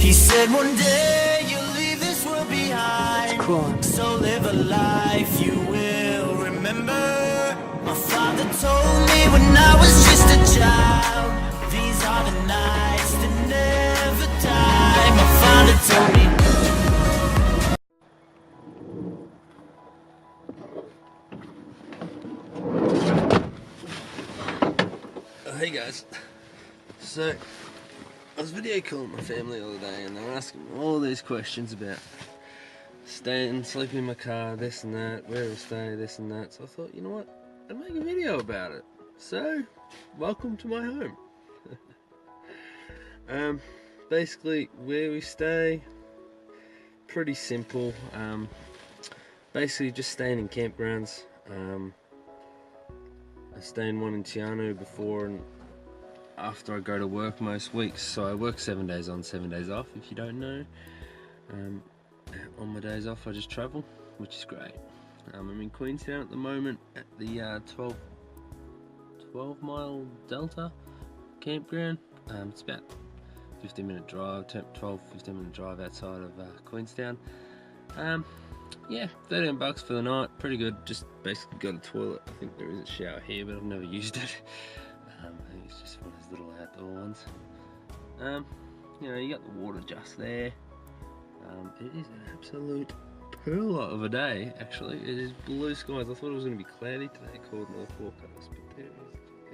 He said one day you'll leave this world behind. It's cool. So live a life you will remember. My father told me when I was just a child, these are the nights that never die. My father told me. Hey guys, so I was video calling my family the other day and they were asking me all these questions about staying, sleeping in my car, this and that, where to stay, this and that. So I thought, you know what, I'd make a video about it. So, welcome to my home. Basically, where we stay, pretty simple. Basically just staying in campgrounds. I stay in one in Tiano before and after I go to work most weeks. So I work 7 days on, 7 days off, if you don't know. On my days off I just travel, which is great. I'm in Queenstown at the moment at the 12 mile Delta campground. It's about 15-minute drive, 12-15-minute drive outside of Queenstown. Yeah, $13 for the night, pretty good. Just basically got a toilet. I think there is a shower here, but I've never used it. I think it's just one of those little outdoor ones. You know, you got the water just there. It is an absolute pearl of a day, actually. It is blue skies. I thought it was going to be cloudy today, called North forecast, but there it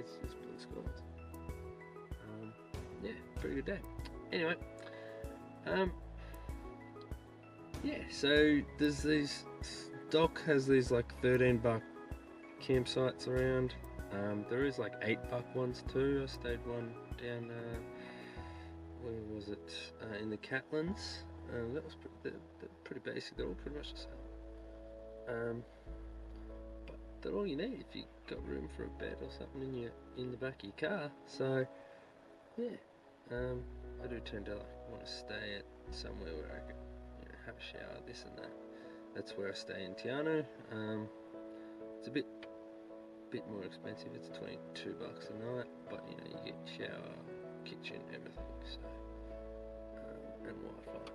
is. It's just blue skies. Yeah, pretty good day. Anyway, yeah, so there's these, Doc has these like $13 campsites around. There is like $8 ones too. I stayed one down, where was it? In the Catlins. That was pretty basic. They're all pretty much the same. But they're all you need if you got room for a bed or something in the back of your car. So yeah, I do tend to want to stay at somewhere where I can, you know, have a shower, this and that. That's where I stay in Tiano. It's a bit more expensive. It's $22 a night, but you know, you get shower, kitchen, everything. So and Wi-Fi.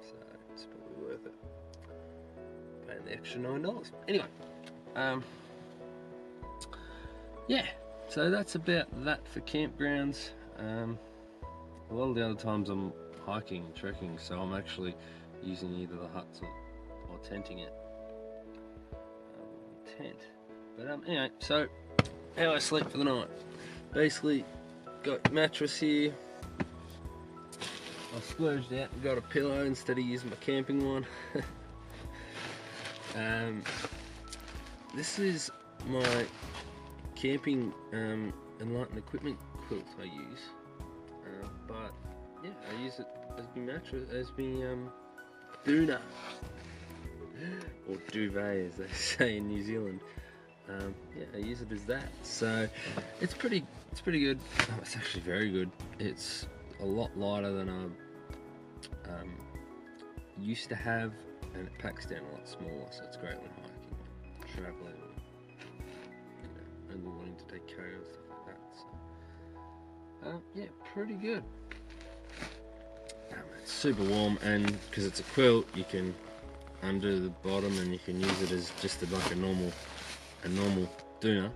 So it's probably worth it. Paying the extra $9. Anyway, yeah. So that's about that for campgrounds. A lot of the other times I'm hiking and trekking, so I'm actually using either the huts or tenting it. Tent. But anyway, so how I sleep for the night. Basically, got mattress here. I splurged out and got a pillow instead of using my camping one. This is my camping Enlightened equipment quilt I use. But yeah, I use it as my mattress, as my doona, or duvet as they say in New Zealand. Yeah, I use it as that. So it's pretty good. Oh, it's actually very good. It's a lot lighter than I used to have, and it packs down a lot smaller. So it's great when hiking, traveling, you know, and wanting to take carry and stuff like that. So yeah, pretty good. It's super warm, and because it's a quilt, you can undo the bottom and you can use it as just like a normal doona.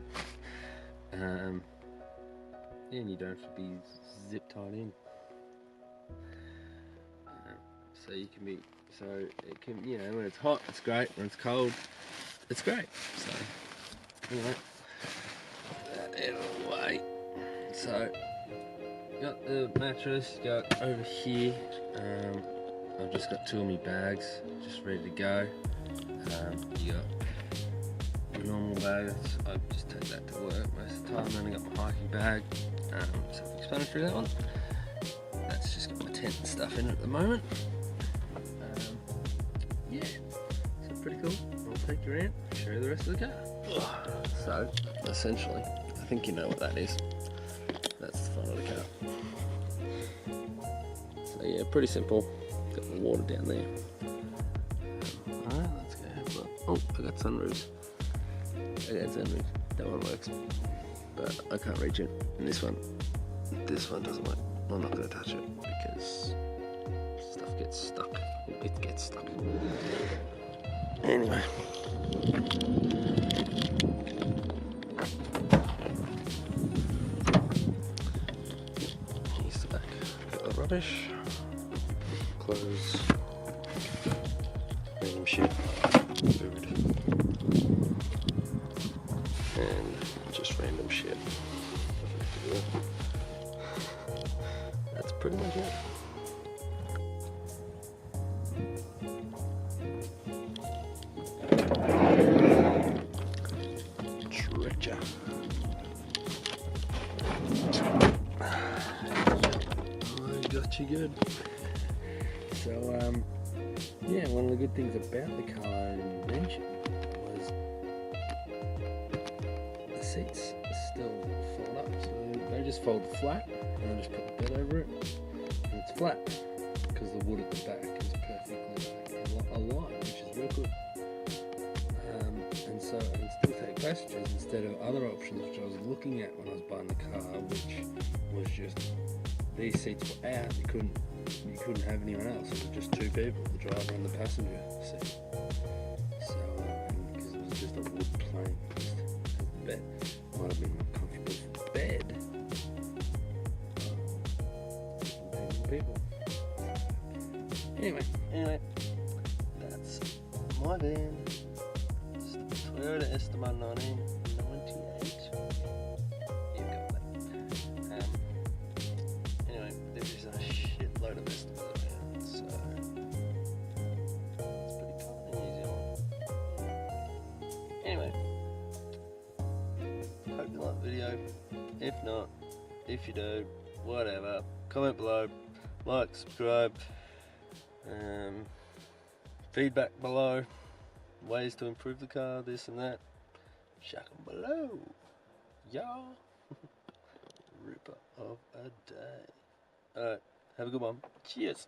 Yeah, and you don't have to be zip tied in. So you can be, so it can, you know, when it's hot, it's great. When it's cold, it's great. So anyway, put that out of the way. So got the mattress, got over here. I've just got 2 of my bags, just ready to go. You got a normal bag. I just take that to work most of the time. Then I got my hiking bag. Self-explanatory, that one. That's just got my tent and stuff in it at the moment. Yeah, so pretty cool. I'll take you around, show you the rest of the car. So, essentially, I think you know what that is. That's the front of the car. So yeah, pretty simple. Got the water down there. Alright, let's go have a look. Oh, I got sunroofs. That one works, but I can't reach it. And this one doesn't work. I'm not going to touch it because gets stuck. It gets stuck. Anyway. Here's the back. Got the rubbish. Clothes. Random shit. Food. And just random shit. That's pretty much it. Treasure. I got you good. So, yeah, one of the good things about the car I mentioned was the seats still fold up. So they just fold flat, and I just put the bed over it, and it's flat because the wood at the back is perfectly aligned, which is real good. And so and still take passengers instead of other options which I was looking at when I was buying the car, which was just these seats were out. You couldn't have anyone else. It was just two people, the driver and the passenger seat. So because it was just a wood plank, just the bed might have been more comfortable for the bed. People. Anyway, that's my van. It's a Toyota Esteban 1998. You've got that. Anyway, there is a shitload of Esteban around, so it's pretty common in New Zealand. Anyway, hope you like the video. If not, if you do, whatever, comment below. Like, subscribe, feedback below, ways to improve the car, this and that, chuck them below, y'all. Ripper of a day. Alright, have a good one. Cheers.